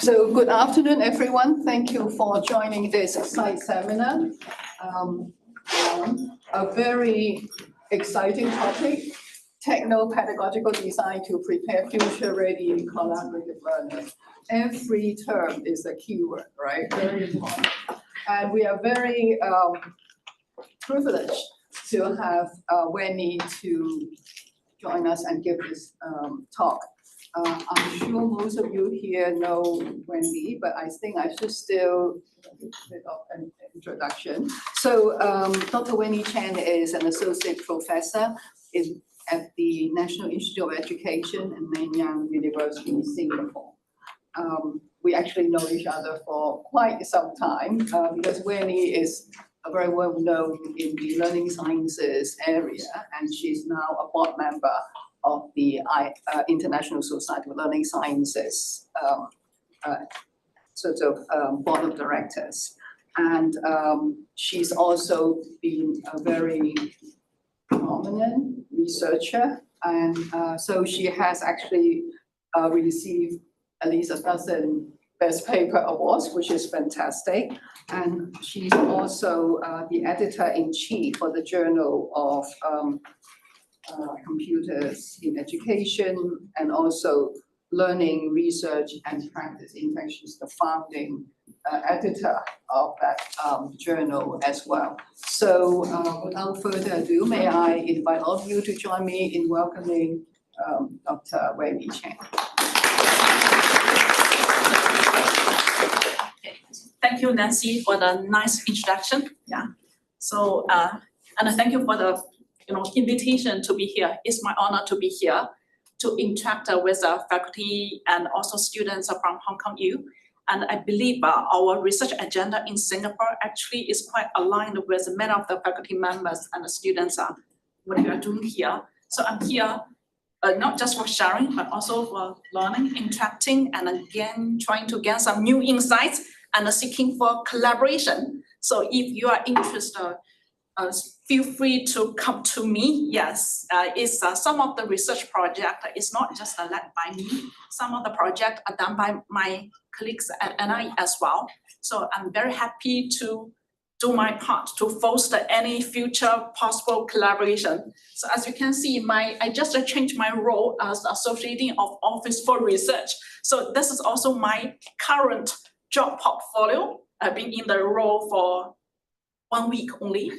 So good afternoon, everyone. Thank you for joining this site seminar. A very exciting topic, techno-pedagogical design to prepare future-ready collaborative learners. Every term is a keyword, right? Very important. And we are very privileged to have Wenli to join us and give this talk. I'm sure most of you here know Wenli, but I think I should still give a bit of an introduction. So Dr. Wenli Chen is an associate professor at the National Institute of Education in Nanyang University in Singapore. We actually know each other for quite some time because Wenli is very well known in the learning sciences area, and she's now a board member of the International Society of Learning Sciences board of directors. And she's also been a very prominent researcher. And so she has actually received at least a dozen Best Paper Awards, which is fantastic. And she's also the editor-in-chief for the Journal of Computers in Education, and also Learning, Research and Practice. In fact, she's the founding editor of that journal as well. So without further ado, may I invite all of you to join me in welcoming Dr. Wenli Chen. Thank you, Nancy, for the nice introduction. Yeah. So and thank you for the invitation to be here. It's my honor to be here to interact with faculty and also students from Hong Kong U. And I believe our research agenda in Singapore actually is quite aligned with many of the faculty members and the students what we are doing here. So I'm here not just for sharing, but also for learning, interacting, and again, trying to get some new insights and seeking for collaboration. So if you are interested, feel free to come to me. Yes, some of the research project is not just led by me. Some of the projects are done by my colleagues at NIE as well. So I'm very happy to do my part to foster any future possible collaboration. So as you can see, I just changed my role as Associate Dean of Office for Research. So this is also my current job portfolio. I've been in the role for 1 week only.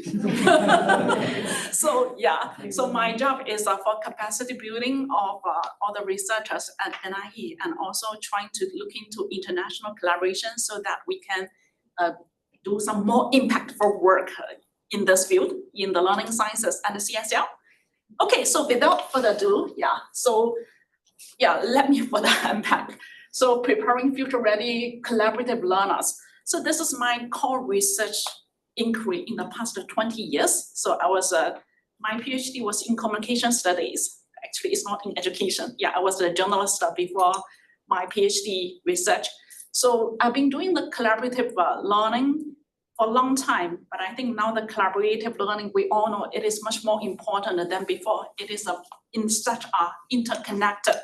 So yeah, so my job is for capacity building of all the researchers at NIE, and also trying to look into international collaboration so that we can do some more impactful work in this field, in the learning sciences and the CSCL. Okay, so without further ado, let me further unpack. So preparing future-ready collaborative learners. So this is my core research inquiry in the past 20 years. So my PhD was in communication studies. Actually, it's not in education. Yeah, I was a journalist before my PhD research. So I've been doing the collaborative learning for a long time, but I think now the collaborative learning, we all know it is much more important than before. It is in such an interconnected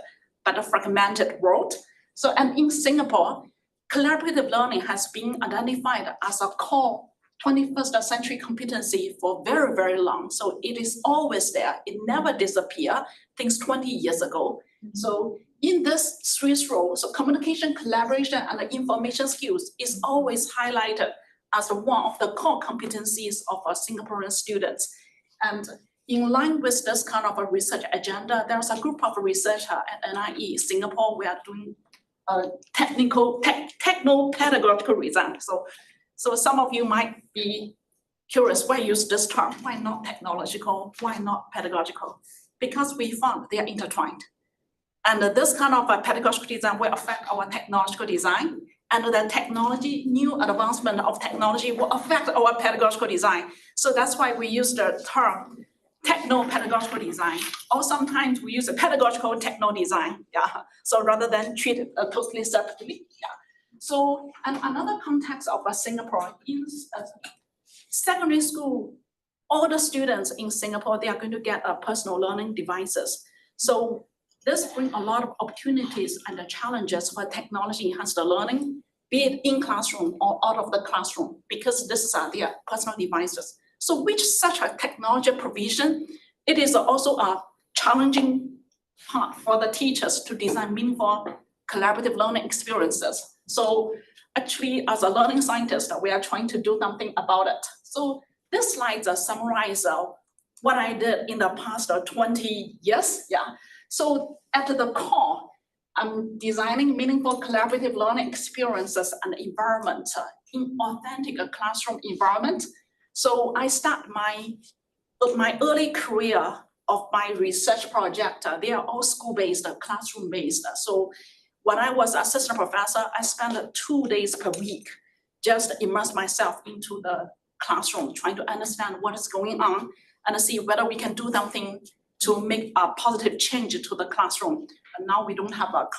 but a fragmented world. So, and in Singapore, collaborative learning has been identified as a core 21st century competency for very, very long. So it is always there. It never disappeared, things 20 years ago. So in this Swiss role, so communication, collaboration, and the information skills is always highlighted as one of the core competencies of our Singaporean students. And in line with this kind of a research agenda, there's a group of researchers at NIE Singapore. We are doing techno-pedagogical design. So some of you might be curious, why use this term? Why not technological? Why not pedagogical? Because we found they are intertwined. And this kind of a pedagogical design will affect our technological design. And the new advancement of technology will affect our pedagogical design. So that's why we use the term techno-pedagogical design, or sometimes we use a pedagogical techno-design. Yeah. So rather than treat it totally separately. Yeah. So, and another context of Singapore is secondary school. All the students in Singapore, they are going to get personal learning devices. So this brings a lot of opportunities and the challenges for technology-enhanced learning, be it in classroom or out of the classroom, because this is their personal devices. So with such a technology provision, it is also a challenging part for the teachers to design meaningful collaborative learning experiences. So actually, as a learning scientist, we are trying to do something about it. So this slide summarizes what I did in the past 20 years. So at the core, I'm designing meaningful collaborative learning experiences and environment in authentic classroom environment. So I start my early career of my research project. They are all school-based, classroom-based. So when I was assistant professor, I spent 2 days per week just immerse myself into the classroom, trying to understand what is going on and see whether we can do something to make a positive change to the classroom. And now we don't have that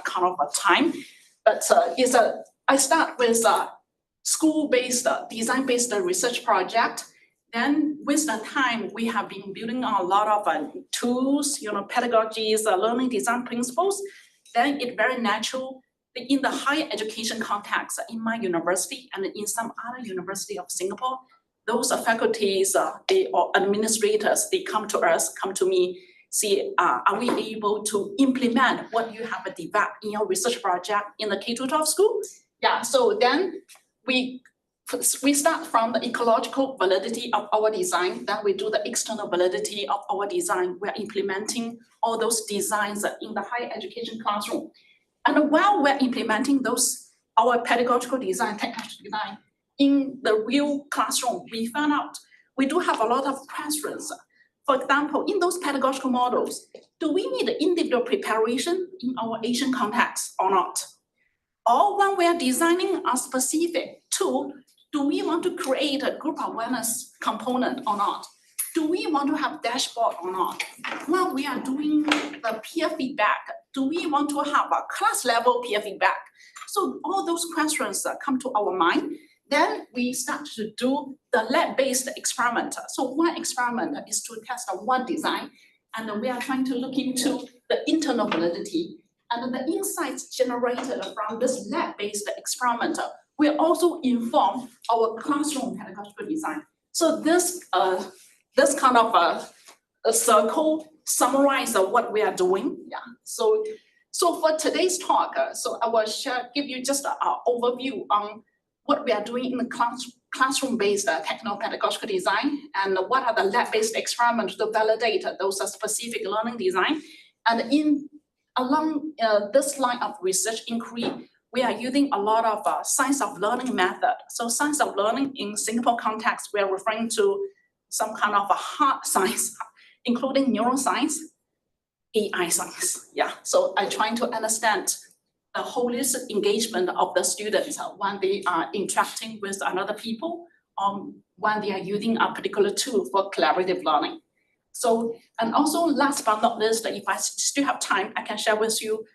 kind of a time, but I start with a school-based, design-based research project. Then with the time, we have been building a lot of tools, pedagogies, learning design principles. Then it's very natural in the higher education context in my university and in some other university of Singapore, those faculties, or administrators, they come to me, see, are we able to implement what you have developed in your research project in the K-12 school? So then we start from the ecological validity of our design, then we do the external validity of our design. We're implementing all those designs in the higher education classroom. And while we're implementing our pedagogical design, technological design, in the real classroom, we found out we do have a lot of questions. For example, in those pedagogical models, do we need individual preparation in our Asian context or not? Or when we are designing a specific tool, do we want to create a group awareness component or not? Do we want to have dashboard or not? When we are doing the peer feedback, do we want to have a class level peer feedback? So all those questions come to our mind. Then we start to do the lab-based experiment. So one experiment is to test one design, and we are trying to look into the internal validity. And the insights generated from this lab-based experiment will also inform our classroom pedagogical design. So this kind of a circle summarizes what we are doing. So for today's talk, so I will give you just an overview on what we are doing in the classroom-based techno-pedagogical design, and what are the lab-based experiments to validate those specific learning design. And along this line of research inquiry, we are using a lot of science of learning method. So science of learning in Singapore context, we are referring to some kind of a hard science, including neuroscience, AI science. So I'm trying to understand the holistic engagement of the students when they are interacting with another people, when they are using a particular tool for collaborative learning. So, and also last but not least, if I still have time, I can share with you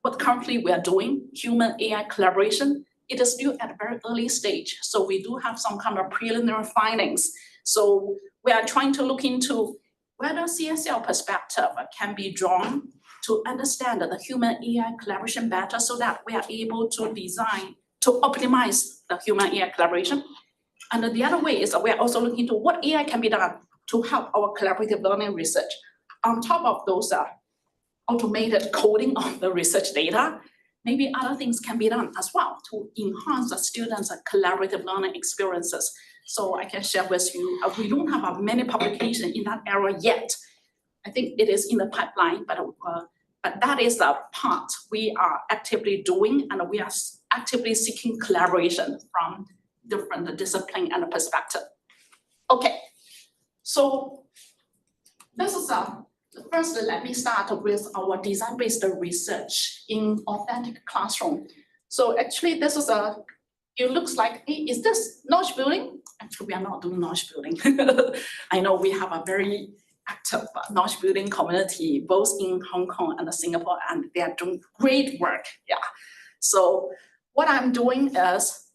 what currently we are doing, human AI collaboration. It is still at a very early stage. So we do have some kind of preliminary findings. So we are trying to look into whether CSCL perspective can be drawn to understand the human AI collaboration better, so that we are able to design, to optimize the human AI collaboration. And the other way is we are also looking into what AI can be done to help our collaborative learning research. On top of those automated coding of the research data, maybe other things can be done as well to enhance the students' collaborative learning experiences. So I can share with you, we don't have many publications in that area yet. I think it is in the pipeline, but that is a part we are actively doing, and we are actively seeking collaboration from different discipline and perspective. Okay, so this is first, let me start with our design-based research in authentic classroom. So actually, this is it looks like, hey, is this knowledge building? Actually, we are not doing knowledge building. I know we have a very active knowledge building community, both in Hong Kong and Singapore, and they are doing great work. So what I'm doing is,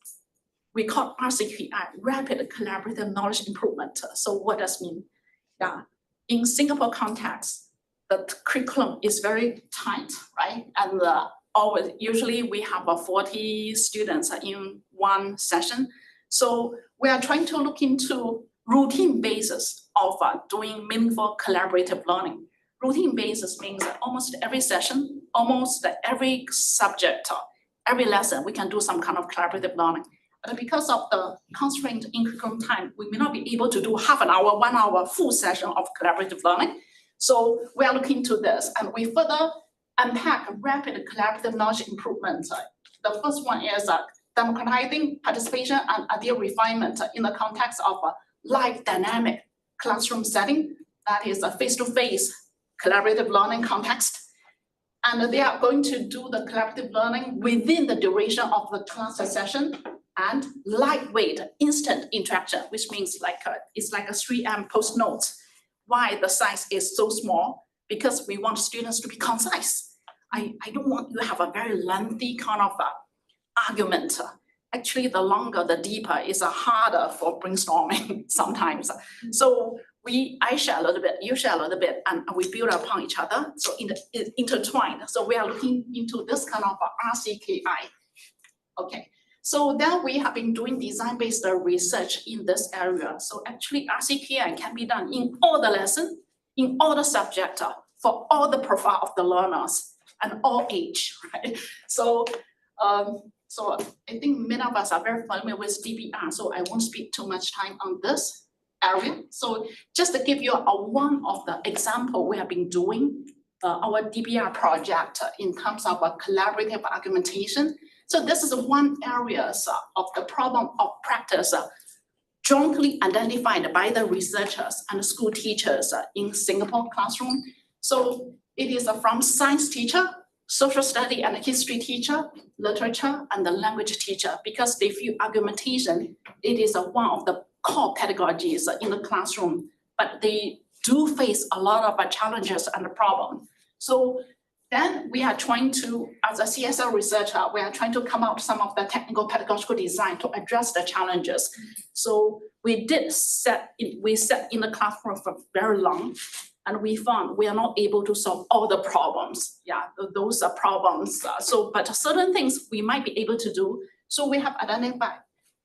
we call RCQI, Rapid Collaborative Knowledge Improvement. So what does it mean? In Singapore context, the curriculum is very tight, right? And always, usually we have 40 students in one session. So we are trying to look into routine basis of doing meaningful collaborative learning. Routine basis means that almost every session, almost every subject, every lesson, we can do some kind of collaborative learning. But because of the constraint in curriculum time, we may not be able to do half an hour, 1 hour full session of collaborative learning. So we are looking into this, and we further unpack rapid collaborative knowledge improvement. The first one is democratizing participation and idea refinement in the context of a live dynamic classroom setting. That is a face-to-face collaborative learning context. And they are going to do the collaborative learning within the duration of the class session and lightweight instant interaction, which means it's like a 3M post notes. Why the size is so small? Because we want students to be concise. I don't want you to have a very lengthy kind of argument. Actually, the longer, the deeper is harder for brainstorming sometimes. So I share a little bit, you share a little bit, and we build upon each other. So intertwined. So we are looking into this kind of RCKI. Okay. So then we have been doing design-based research in this area. So actually RCKI can be done in all the lessons, in all the subjects, for all the profile of the learners and all age, right? So I think many of us are very familiar with DBR, so I won't spend too much time on this area. So just to give you one of the example we have been doing, our DBR project in terms of collaborative argumentation. So this is one area of the problem of practice jointly identified by the researchers and school teachers in Singapore classroom. So it is from science teacher, social study and history teacher, literature, and the language teacher, because they feel argumentation, it is one of the core pedagogies in the classroom, but they do face a lot of challenges and problems. So then we are trying to, as a CSCL researcher, we are trying to come out some of the technical pedagogical design to address the challenges. So we sat in the classroom for very long, and we found we are not able to solve all the problems. Yeah, those are problems. But certain things we might be able to do. So we have identified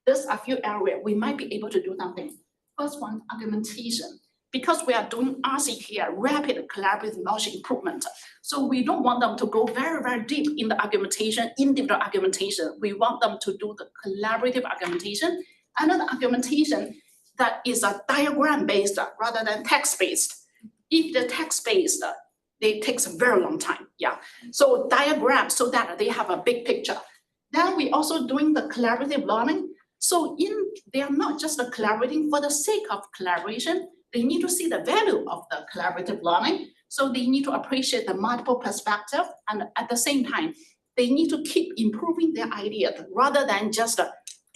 there's a few areas we might be able to do something. First one, argumentation. Because we are doing RCKI, rapid collaborative knowledge improvement. So we don't want them to go very, very deep in the argumentation, individual argumentation. We want them to do the collaborative argumentation, and the argumentation that is a diagram-based rather than text-based. If the text-based, it takes a very long time, yeah. So diagrams so that they have a big picture. Then we also doing the collaborative learning. So they are not just collaborating for the sake of collaboration, they need to see the value of the collaborative learning. So they need to appreciate the multiple perspectives, and at the same time, they need to keep improving their ideas rather than just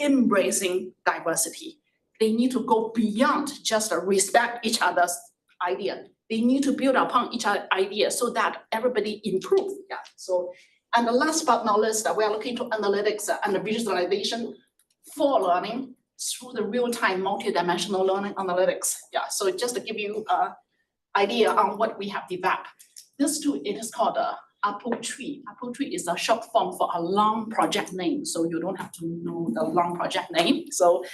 embracing diversity. They need to go beyond just respect each other's idea. They need to build upon each other's ideas so that everybody improves. Yeah. So, and the last but not least, we are looking to analytics and visualization for learning through the real-time multi-dimensional learning analytics. Yeah, so just to give you an idea on what we have developed. This tool, it is called Apple Tree. Apple Tree is a short form for a long project name, so you don't have to know the long project name. So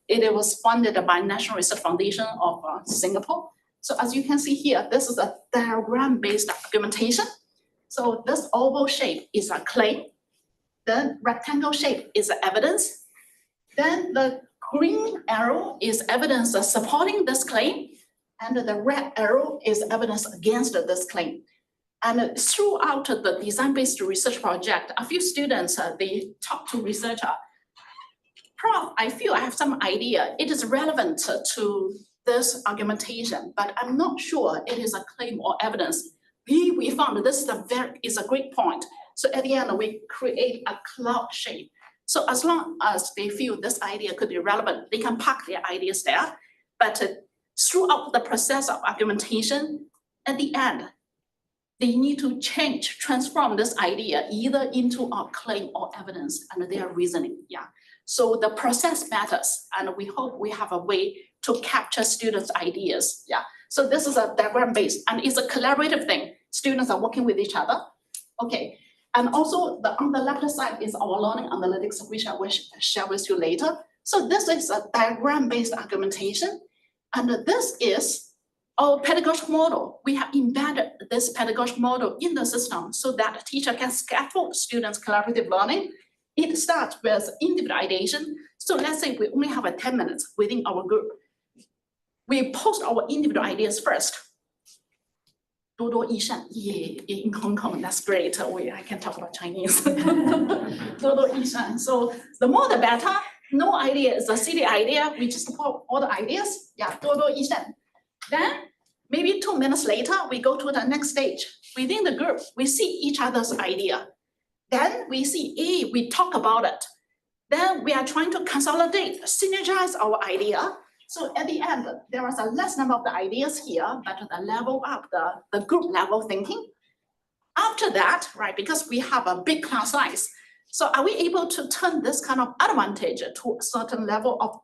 it was funded by National Research Foundation of Singapore. So as you can see here, this is a diagram-based argumentation. So this oval shape is a claim. The rectangle shape is evidence. Then the green arrow is evidence supporting this claim, and the red arrow is evidence against this claim. And throughout the design-based research project, a few students, they talk to researcher, Prof, I feel I have some idea. It is relevant to this argumentation, but I'm not sure it is a claim or evidence. We found this is a great point. So at the end, we create a cloud shape. So as long as they feel this idea could be relevant, they can park their ideas there. But throughout the process of argumentation, at the end, they need to transform this idea either into a claim or evidence and their reasoning. Yeah. So the process matters, and we hope we have a way to capture students' ideas. Yeah. So this is a diagram based, and it's a collaborative thing. Students are working with each other. Okay, and also on the left side is our learning analytics, which I will share with you later. So this is a diagram based argumentation, and this is our pedagogical model. We have embedded this pedagogical model in the system so that a teacher can scaffold students' collaborative learning. It starts with individual ideation. So let's say we only have 10 minutes within our group. We post our individual ideas first. 多多益善, yeah, in Hong Kong, that's great. I can talk about Chinese. 多多益善. So the more the better. No idea is a silly idea. We just put all the ideas. Yeah, 多多益善. Then maybe 2 minutes later, we go to the next stage. Within the group, we see each other's idea. Then we see, we talk about it. Then we are trying to consolidate, synergize our idea. So at the end, there is a less number of the ideas here, but the level up, the group level thinking. After that, right, because we have a big class size, so are we able to turn this kind of advantage to a certain level of,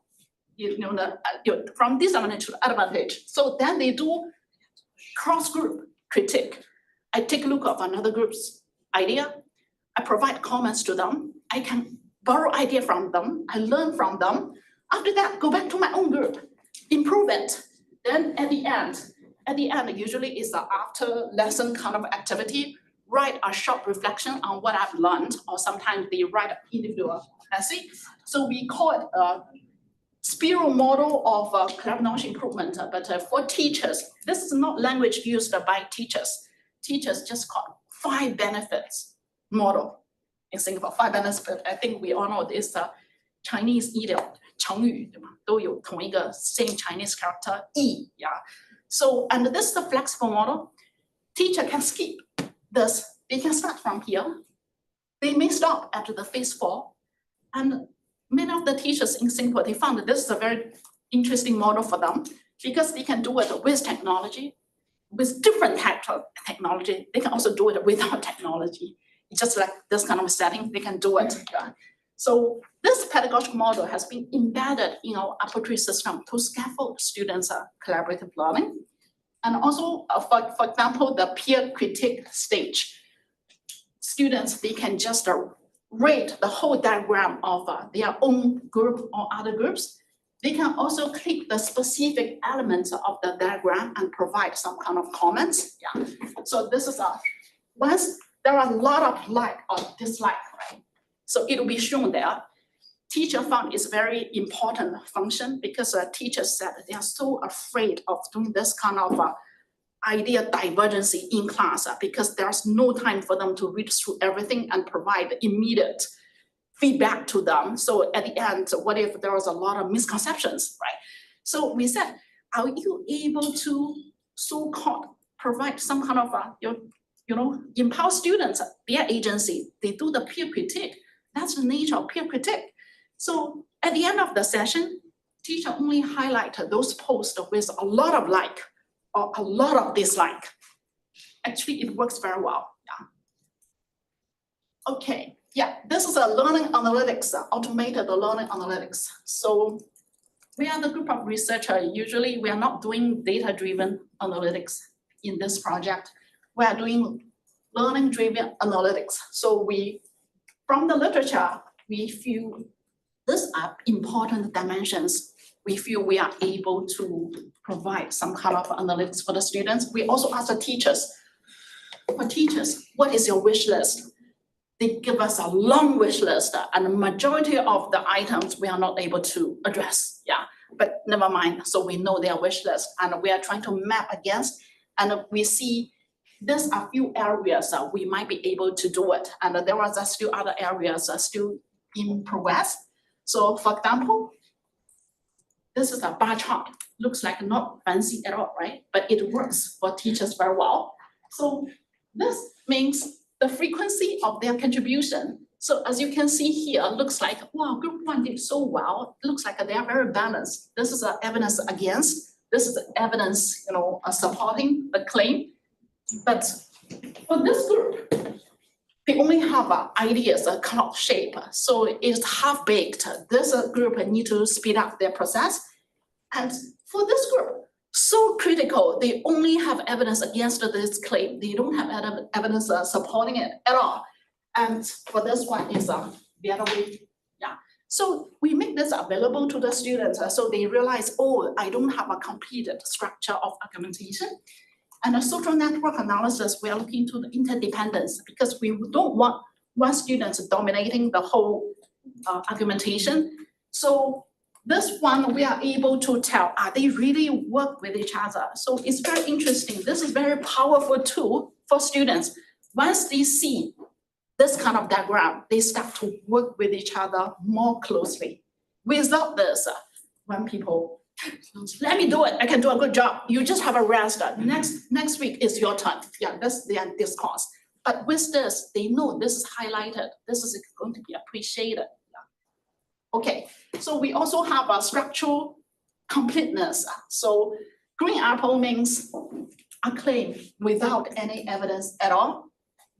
from disadvantage to advantage? So then they do cross-group critique. I take a look at another group's idea. I provide comments to them. I can borrow idea from them. I learn from them. After that, go back to my own group, improve it. Then at the end usually is the after lesson kind of activity, write a short reflection on what I've learned, or sometimes they write an individual essay. So we call it a spiral model of collaborative improvement, but for teachers, this is not language used by teachers. Teachers just call 5 benefits model. In Singapore, 5 benefits, I think we all know this Chinese idiom. 成语都有同一个 same Chinese character 义 yeah. So, and this is the flexible model. Teacher can skip this. They can start from here. They may stop at the phase 4. And many of the teachers in Singapore, they found that this is a very interesting model for them because they can do it with technology, with different types of technology. They can also do it without technology. Just like this kind of setting, they can do it. Yeah. So this pedagogical model has been embedded in our appropriate system to scaffold students' collaborative learning. And also, for example, the peer critique stage. Students, they can just rate the whole diagram of their own group or other groups. They can also click the specific elements of the diagram and provide some kind of comments. Yeah. So this is once there are a lot of like or dislike, right? So it will be shown there. Teacher found is very important function because teachers said they are so afraid of doing this kind of idea divergency in class because there's no time for them to read through everything and provide immediate feedback to them. So at the end, what if there was a lot of misconceptions, right? So we said, are you able to so-called provide some kind of empower students, their agency, they do the peer critique. That's the nature of peer critique. So at the end of the session, teacher only highlight those posts with a lot of like or a lot of dislike. Actually, it works very well. Yeah. Okay. Yeah, this is a learning analytics, automated learning analytics. So we are the group of researchers. Usually, we are not doing data-driven analytics in this project. We are doing learning-driven analytics. So from the literature, we feel these are important dimensions. We feel we are able to provide some kind of analytics for the students. We also ask the teachers, for teachers, what is your wish list? They give us a long wish list, and the majority of the items we are not able to address. Yeah, but never mind. So we know their wish list, and we are trying to map against, and we see there's a few areas we might be able to do it, and there are still other areas still in progress. So, for example, this is a bar chart. Looks like not fancy at all, right? But it works for teachers very well. So this means the frequency of their contribution. So as you can see here, looks like, wow, group 1 did so well. It looks like they are very balanced. This is evidence against. This is evidence, supporting the claim. But for this group, they only have ideas, a cloud shape. So it's half-baked. This group need to speed up their process. And for this group, so critical. They only have evidence against this claim. They don't have evidence supporting it at all. And for this one is the other way. Yeah. So we make this available to the students so they realize, oh, I don't have a completed structure of argumentation. And the social network analysis, we are looking to the interdependence because we don't want one student dominating the whole argumentation. So this one, we are able to tell, are they really work with each other? So it's very interesting. This is very powerful tool for students. Once they see this kind of diagram, they start to work with each other more closely. Without this, when people, let me do it, I can do a good job. You just have a rest. Next week is your turn. Yeah, that's the discourse. But with this, they know this is highlighted. This is going to be appreciated. Yeah. Okay, so we also have a structural completeness. So green apple means a claim without any evidence at all.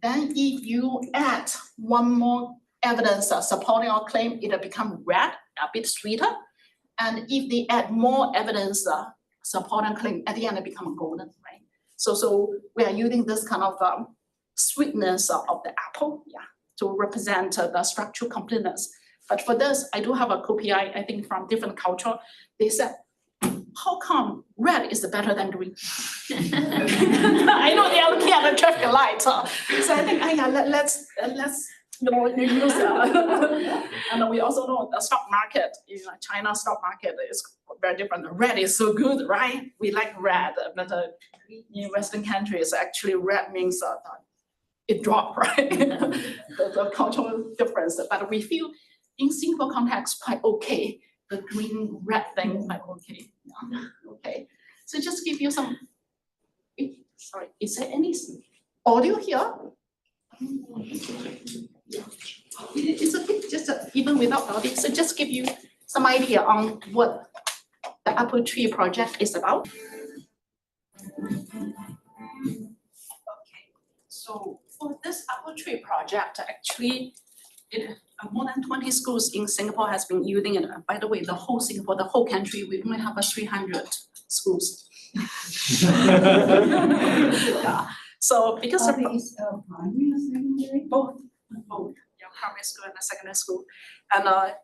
Then if you add one more evidence supporting our claim, it'll become red, a bit sweeter. And if they add more evidence supporting claim, at the end it becomes golden, right? So we are using this kind of sweetness of the apple, yeah, to represent the structural completeness. But for this, I do have a copy, I think from different culture. They said, how come red is better than green? I know they are looking at the traffic lights, so I think, yeah, let's use and we also know the stock market, China stock market is very different. Red is so good, right? We like red, but in Western countries, actually red means it dropped, right? the cultural difference, but we feel in Singapore context quite okay. The green red thing quite okay. Yeah. Okay, so just give you some. Sorry, is there any audio here? It's okay, just even without audio. So just give you some idea on what the Apple Tree project is about. Okay, so for this Apple Tree project, actually, more than 20 schools in Singapore has been using it. By the way, the whole Singapore, the whole country, we only have 300 schools. Yeah. So because of these primary or secondary? both, yeah, primary school and secondary school, and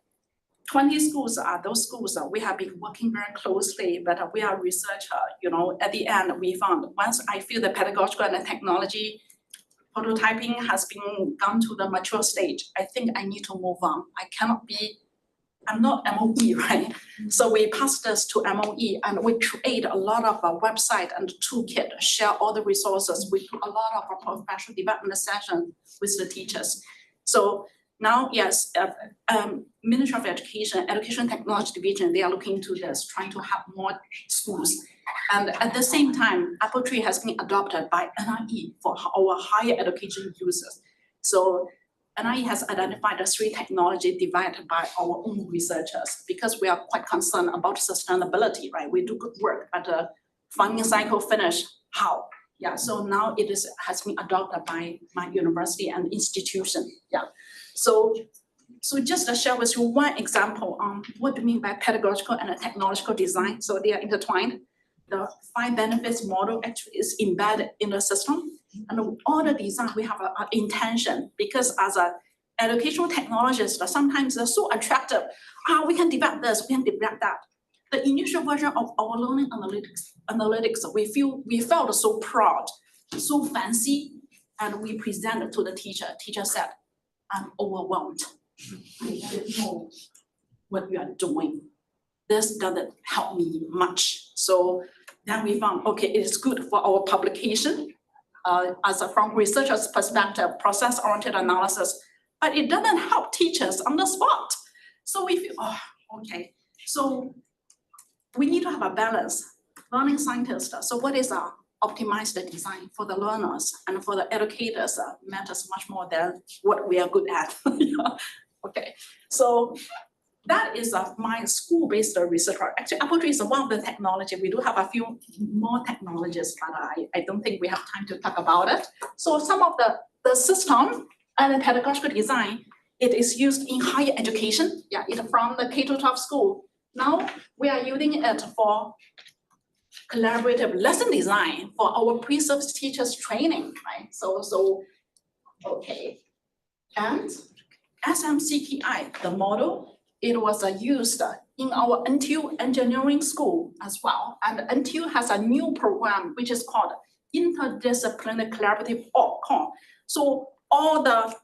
20 schools are those schools we have been working very closely, but we are researcher. At the end we found once I feel the pedagogical and the technology prototyping has been gone to the mature stage, I think I need to move on. I'm not MOE, right? So we pass this to MOE and we create a lot of website and toolkit, share all the resources. We do a lot of professional development sessions with the teachers. So now, yes, Ministry of Education Technology Division, they are looking into this, trying to have more schools. And at the same time, Apple Tree has been adopted by NIE for our higher education users. So NIE has identified the 3 technology developed by our own researchers because we are quite concerned about sustainability, right? We do good work, but the funding cycle finish, how? Yeah, so now has been adopted by my university and institution, yeah. So just to share with you one example on what do you mean by pedagogical and technological design. So they are intertwined. The 5 benefits model actually is embedded in the system. And all the design, we have an intention because as an educational technologist, sometimes they're so attractive. We can develop this, we can develop that. The initial version of our learning analytics, we felt so proud, so fancy, and we presented to the teacher. Teacher said, I'm overwhelmed. I don't know what you are doing. This doesn't help me much. So then we found, okay, it is good for our publication from researchers' perspective, process-oriented analysis, but it doesn't help teachers on the spot. So we feel, okay. So we need to have a balance. Learning scientists, so what is our optimized design for the learners and for the educators matters much more than what we are good at. Okay, so that is my school-based research. Actually, Apple Tree is one of the technology. We do have a few more technologies, but I don't think we have time to talk about it. So some of the system and the pedagogical design, it is used in higher education. Yeah, it's from the K-12 school. Now we are using it for collaborative lesson design for our pre-service teachers training, right? Okay. And SMCTI, the model, it was used in our NTU engineering school as well. And NTU has a new program which is called Interdisciplinary Collaborative Outcome. So all the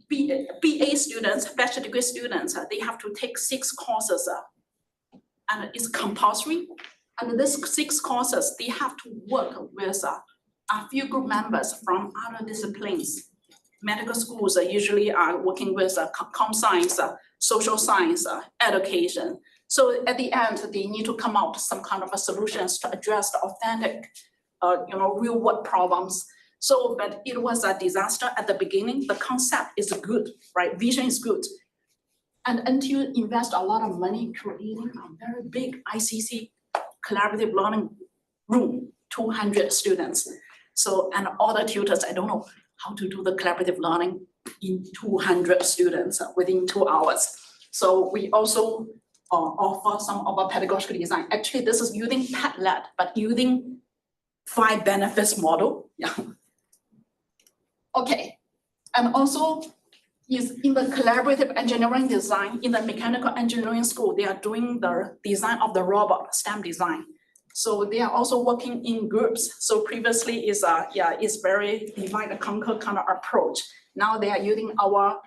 BA students, bachelor degree students, they have to take 6 courses and it's compulsory. And these 6 courses, they have to work with a few group members from other disciplines. Medical schools usually are working with com science, social science, education. So at the end, they need to come out with some kind of a solutions to address the authentic, real world problems. So, but it was a disaster at the beginning. The concept is good, right? Vision is good. And until invest a lot of money creating a very big ICC collaborative learning room, 200 students. So, and all the tutors, I don't know how to do the collaborative learning in 200 students within 2 hours. So we also offer some of our pedagogical design. Actually, this is using Padlet, but using 5 benefits model. Yeah. Okay. And also is in the collaborative engineering design, in the mechanical engineering school, they are doing the design of the robot, STEM design. So they are also working in groups. So previously is very divide and conquer kind of approach. Now they are using our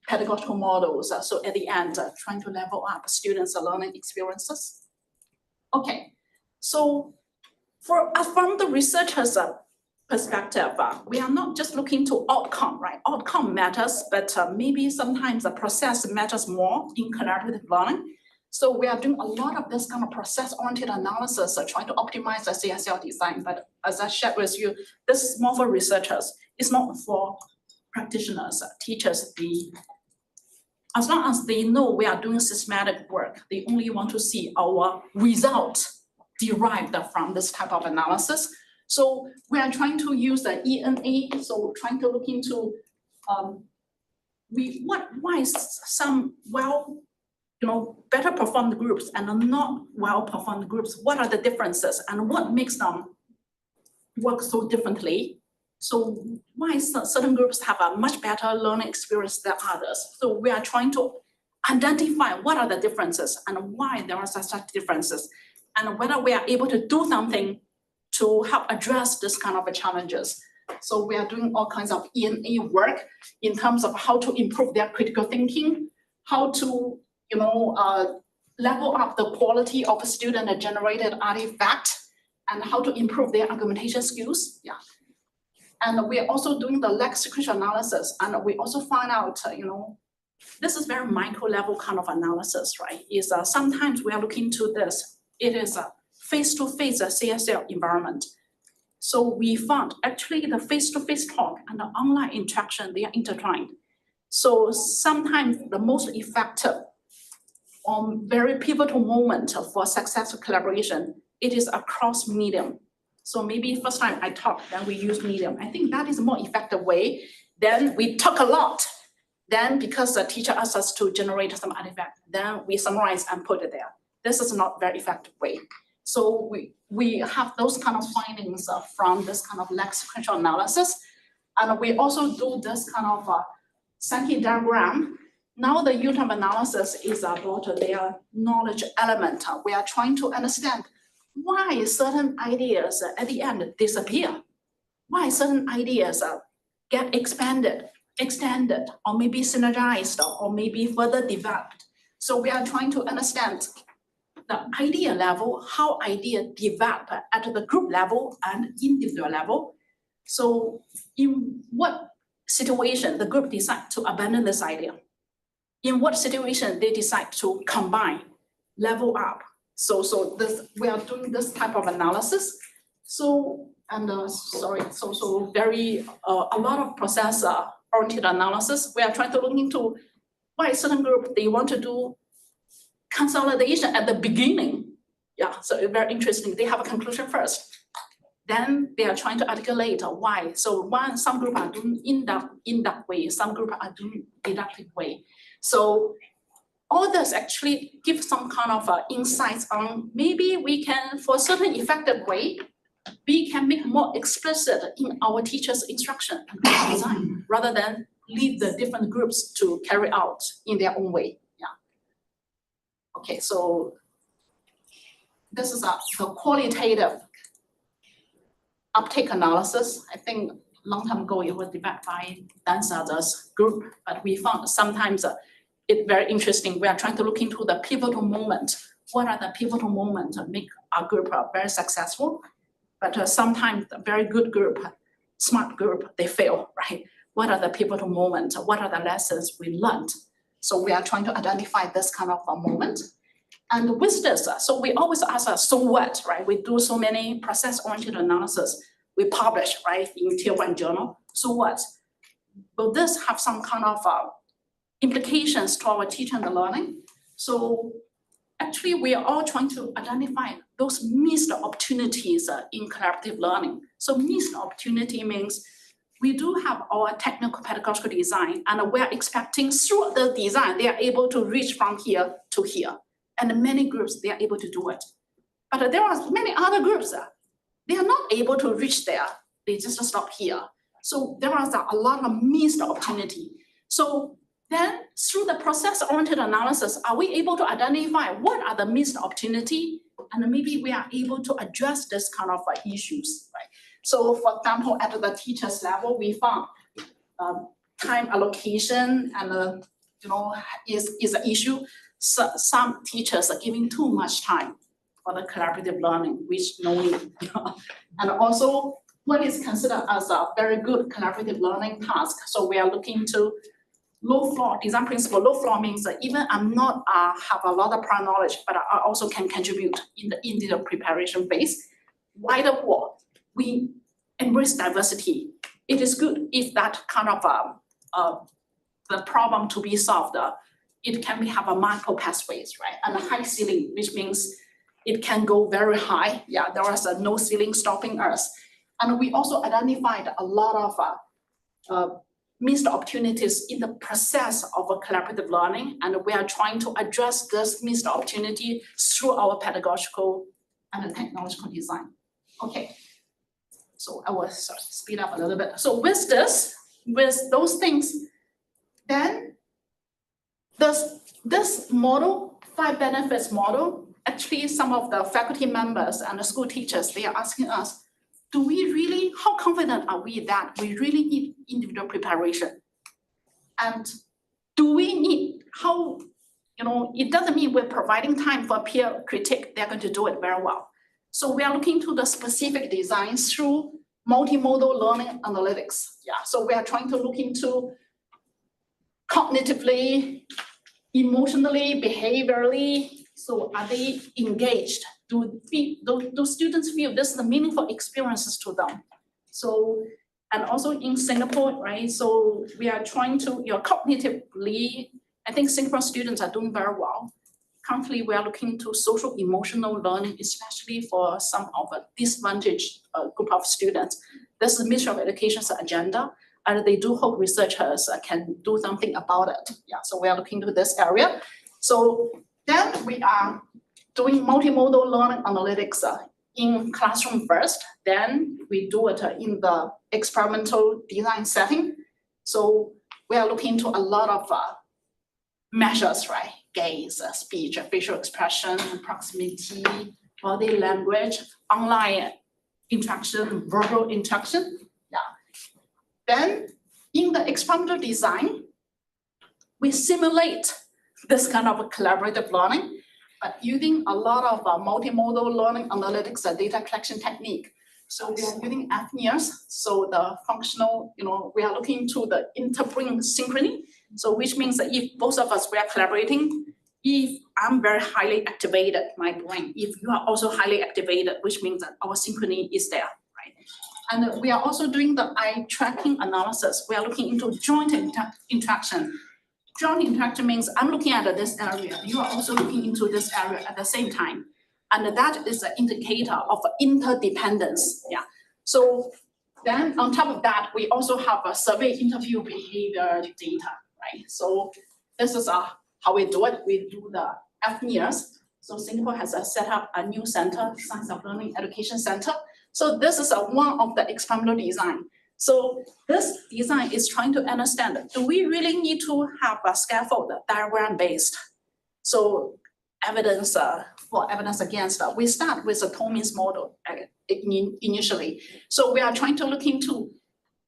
pedagogical models. So at the end, trying to level up students' learning experiences. Okay, so from the researchers' perspective, we are not just looking to outcome, right? Outcome matters, but maybe sometimes the process matters more in collaborative learning. So we are doing a lot of this kind of process-oriented analysis, trying to optimize the CSCL design. But as I shared with you, this is more for researchers. It's not for practitioners, teachers. As long as they know we are doing systematic work, they only want to see our results derived from this type of analysis. So we are trying to use the ENA, so trying to look into why some better performed groups and not well performed groups, what are the differences and what makes them work so differently? So why certain groups have a much better learning experience than others? So we are trying to identify what are the differences and why there are such differences, and whether we are able to do something to help address this kind of challenges. So we are doing all kinds of ENA work in terms of how to improve their critical thinking, how to level up the quality of student-generated artifact, and how to improve their argumentation skills. Yeah. And we are also doing the lexical analysis, and we also find out, this is very micro level kind of analysis, right? Is sometimes we are looking to this. It is a face-to-face CSCL environment. So we found actually the face-to-face talk and the online interaction, they are intertwined. So sometimes the most effective very pivotal moment for successful collaboration, it is across medium. So maybe first time I talk, then we use medium. I think that is a more effective way. Then we talk a lot. Then because the teacher asks us to generate some artifact, then we summarize and put it there. This is not very effective way. So we have those kind of findings from this kind of lexical analysis. And we also do this kind of Sankey diagram. Now the UTM analysis is about their knowledge element. We are trying to understand why certain ideas at the end disappear, why certain ideas get expanded, extended, or maybe synergized, or maybe further developed. So we are trying to understand the idea level, how idea develop at the group level and individual level. So in what situation the group decide to abandon this idea? In what situation they decide to combine, level up? So we are doing this type of analysis. So very a lot of process oriented analysis. We are trying to look into why certain group they want to do consolidation at the beginning. Yeah, so it's very interesting. They have a conclusion first. Then they are trying to articulate why. So some group are doing in that way, some group are doing deductive way. So all this actually gives some kind of insights on maybe we can, for a certain effective way, we can make more explicit in our teachers' instruction and design, rather than lead the different groups to carry out in their own way. Yeah. Okay, so this is the qualitative uptake analysis. I think long time ago it was developed by Dansa's group, but we found sometimes it's very interesting. We are trying to look into the pivotal moment. What are the pivotal moments that make our group very successful? But sometimes a very good group, smart group, they fail, right? What are the pivotal moments? What are the lessons we learned? So we are trying to identify this kind of a moment. And with this, so we always ask, so what, right? We do so many process-oriented analysis. We publish, right, in Tier 1 journal. So what? Will this have some kind of implications to our teaching and learning? So actually, we are all trying to identify those missed opportunities in collaborative learning. So missed opportunity means we do have our technical-pedagogical design, and we're expecting through the design, they are able to reach from here to here. And many groups, they are able to do it. But there are many other groups, they are not able to reach there. They just stop here. So there is a lot of missed opportunity. So then through the process-oriented analysis, are we able to identify what are the missed opportunity? And maybe we are able to address this kind of issues, right? So for example, at the teachers level, we found time allocation and is an issue. So some teachers are giving too much time for the collaborative learning, which no need. And also what is considered as a very good collaborative learning task. So we are looking to low floor design principle. Low floor means that even I'm not have a lot of prior knowledge, but I also can contribute in the individual preparation phase. Wider wall, we embrace diversity. It is good if that kind of the problem to be solved, it can have a multiple pathways, right? And a high ceiling, which means it can go very high. Yeah, there was no ceiling stopping us. And we also identified a lot of missed opportunities in the process of a collaborative learning, and we are trying to address this missed opportunity through our pedagogical and technological design. Okay, so I will speed up a little bit. So with this, with those things, then this model, 5 benefits model, actually some of the faculty members and the school teachers, they are asking us, do we really, how confident are we that we really need individual preparation? And do we need, how, it doesn't mean we're providing time for peer critique, they're going to do it very well. So we are looking to the specific designs through multi-modal learning analytics. Yeah, so we are trying to look into cognitively, emotionally, behaviorally, so are they engaged? Do students feel this is a meaningful experiences to them? So, and also in Singapore, right? So we are trying to, cognitively, I think Singapore students are doing very well. Currently, we are looking to social emotional learning, especially for some of a disadvantaged group of students. This is the Ministry of Education's agenda, and they do hope researchers can do something about it. Yeah, so we are looking to this area. So then we are doing multimodal learning analytics in classroom first, then we do it in the experimental design setting. So we are looking into a lot of measures, right? Gaze, speech, facial expression, proximity, body language, online interaction, verbal interaction. Yeah. Then in the experimental design, we simulate this kind of a collaborative learning, but using a lot of multimodal learning analytics data collection technique. So we are using FNIRS, so the functional, we are looking to the interbrain synchrony. So which means that if both of us, we are collaborating, if I'm very highly activated, my brain, if you are also highly activated, which means that our synchrony is there, right? And we are also doing the eye tracking analysis. We are looking into joint interaction. Joint interaction means I'm looking at this area, you are also looking into this area at the same time. And that is an indicator of interdependence. Yeah. So then on top of that, we also have a survey interview behavior data, right? So this is how we do it. We do the FNEARS. So Singapore has set up a new center, Science of Learning Education Center. So this is one of the experimental design. So this design is trying to understand, do we really need to have a scaffold diagram-based? So evidence for evidence against, we start with a Tomin's model initially. So we are trying to look into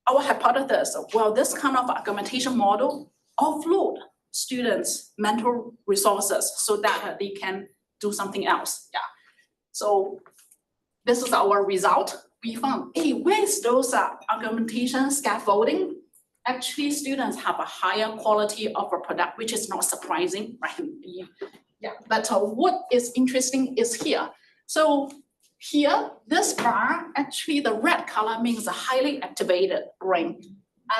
our hypothesis. Well, this kind of argumentation model offload students' mental resources so that they can do something else. Yeah. So this is our result. We found, hey, with those argumentation scaffolding, actually students have a higher quality of a product, which is not surprising, right? Yeah, but what is interesting is here. So here, this bar, actually the red color means a highly activated brain,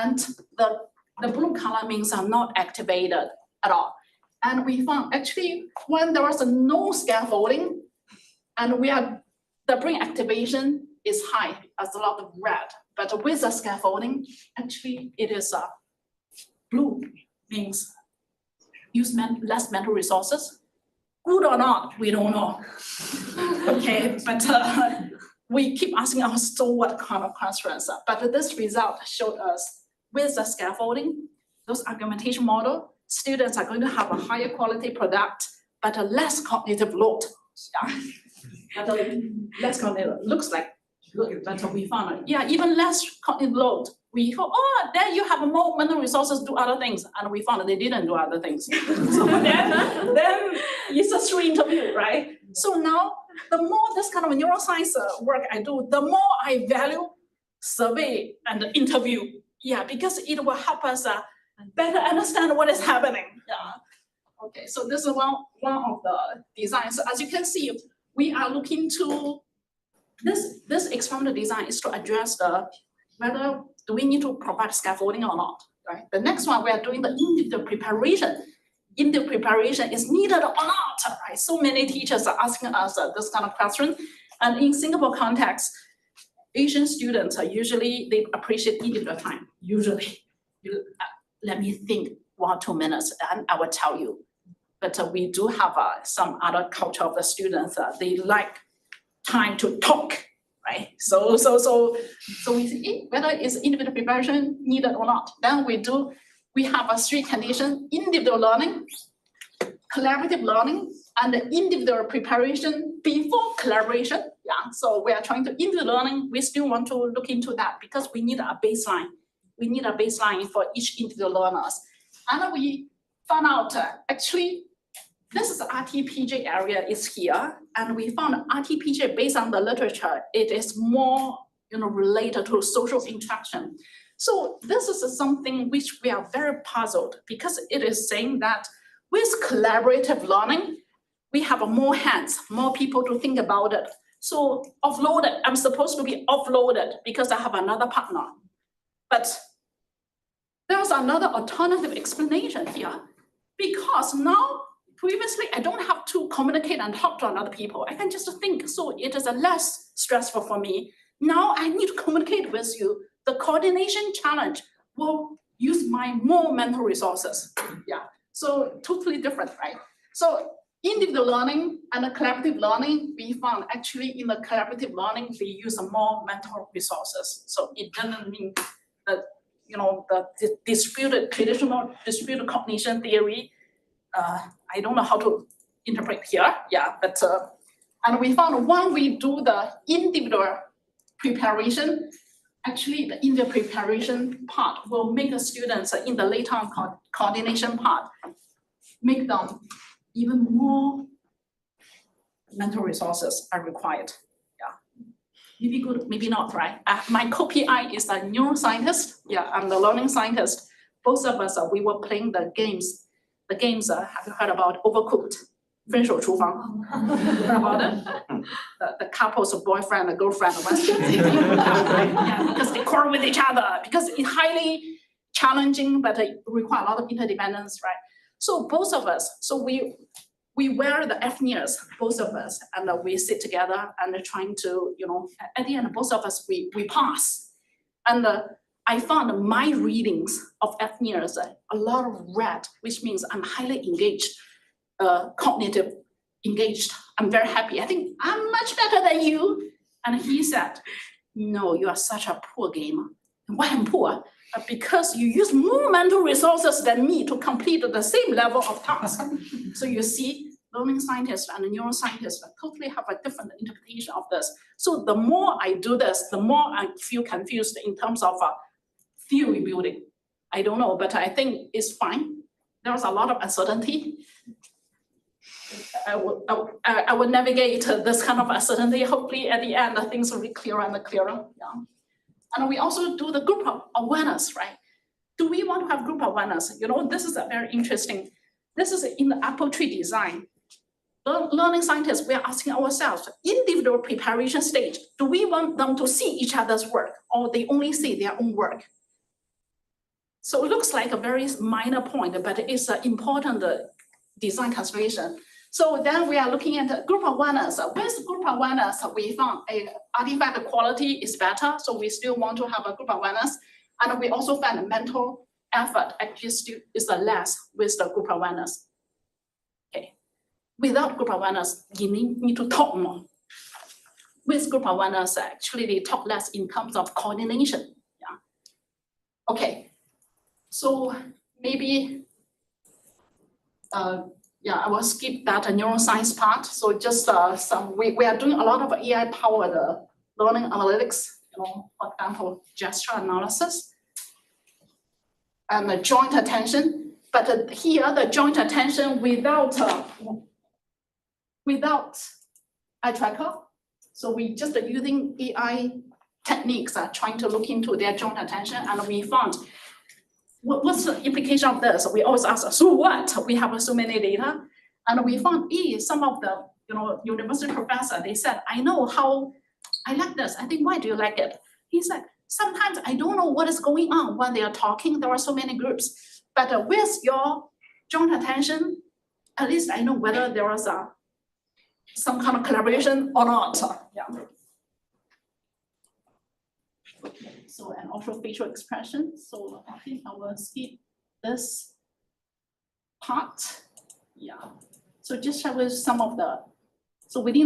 and the blue color means are not activated at all. And we found actually when there was no scaffolding, and the brain activation is high, as a lot of red, but with the scaffolding, actually it is blue, means use less mental resources. Good or not, we don't know. Okay, but we keep asking ourselves, so what kind of questions? But this result showed us with the scaffolding, those argumentation model, students are going to have a higher quality product, but a less cognitive load. Yeah. But less cognitive looks like good, but we found yeah, even less cognitive load. We thought, oh, then you have more mental resources to do other things, and we found that they didn't do other things. So then it's a true interview, right? So now, the more this kind of neuroscience work I do, the more I value survey and interview. Yeah, because it will help us better understand what is happening. Yeah. Okay, so this is one of the designs. So as you can see, we are looking to this experimental design is to address whether do we need to provide scaffolding or not, right? The next one, we are doing the individual preparation. Individual preparation is needed or not, right? So many teachers are asking us this kind of question. And in Singapore context, Asian students are usually, they appreciate individual time, usually. Let me think 1 or 2 minutes, and I will tell you. But we do have some other culture of the students, they like time to talk, right? So we see whether it's individual preparation needed or not. Then we have a 3 conditions: individual learning, collaborative learning, and individual preparation before collaboration. Yeah, so we are trying to individual learning. We still want to look into that because we need a baseline. We need a baseline for each individual learners. And we found out actually, this is RTPJ area is here, and we found RTPJ based on the literature, it is more related to social interaction. So this is something which we are very puzzled because it is saying that with collaborative learning, we have more hands, more people to think about it. So offloaded, I'm supposed to be offloaded because I have another partner. But there's another alternative explanation here because now, previously, I don't have to communicate and talk to other people. I can just think, so it is less stressful for me. Now I need to communicate with you. The coordination challenge will use my more mental resources. Yeah, so totally different, right? So individual learning and collaborative learning, we found actually in the collaborative learning, we use more mental resources. So it doesn't mean that, the traditional distributed cognition theory, I don't know how to interpret here, yeah, but, and we found when we do the individual preparation, actually the individual preparation part will make the students in the later on coordination part, make them even more mental resources are required, yeah. Maybe good, maybe not, right? My co-PI is a neuroscientist, yeah, I'm the learning scientist. Both of us, we were playing the games. The games, have you heard about Overcooked? 分手厨房. Heard about it? The couples of boyfriend and girlfriend, yeah, because they quarrel with each other, because it's highly challenging, but it requires a lot of interdependence, right? So both of us, so we wear the FNEARS, both of us, and we sit together and trying to, at the end, both of us, we pass. And I found my readings of FNIRS a lot of red, which means I'm highly engaged, cognitive engaged. I'm very happy. I think I'm much better than you. And he said, no, you are such a poor gamer. Why I'm poor? Because you use more mental resources than me to complete the same level of task. So you see, learning scientists and neuroscientists totally have a different interpretation of this. So the more I do this, the more I feel confused in terms of theory building. I don't know, but I think it's fine. There's a lot of uncertainty. I will navigate this kind of uncertainty. Hopefully at the end, things will be clearer and clearer. Yeah. And we also do the group awareness, right? Do we want to have group awareness? You know, this is a very interesting, this is in the apple tree design. Learning scientists, we are asking ourselves, individual preparation stage, do we want them to see each other's work or they only see their own work? So it looks like a very minor point, but it's an important design consideration. So then we are looking at group awareness. With group awareness, we found artifact quality is better, so we still want to have a group awareness. And we also found mental effort actually still is less with the group awareness. Okay. Without group awareness, you need to talk more. With group awareness, actually they talk less in terms of coordination. Yeah. Okay. So maybe yeah, I will skip that neuroscience part. So just we are doing a lot of AI-powered learning analytics, you know, for example, gesture analysis and the joint attention. But here, the joint attention without eye tracker. So we just using AI techniques trying to look into their joint attention, and we found what's the implication of this? We always ask, so what? We have so many data, and we found some of the university professor, they said, I know how I like this. I think, why do you like it? He said, sometimes I don't know what is going on when they are talking. There are so many groups, but with your joint attention, at least I know whether there was some kind of collaboration or not. Yeah. So, and also facial expression. So I think I will skip this part. Yeah. So just share with some of the, so within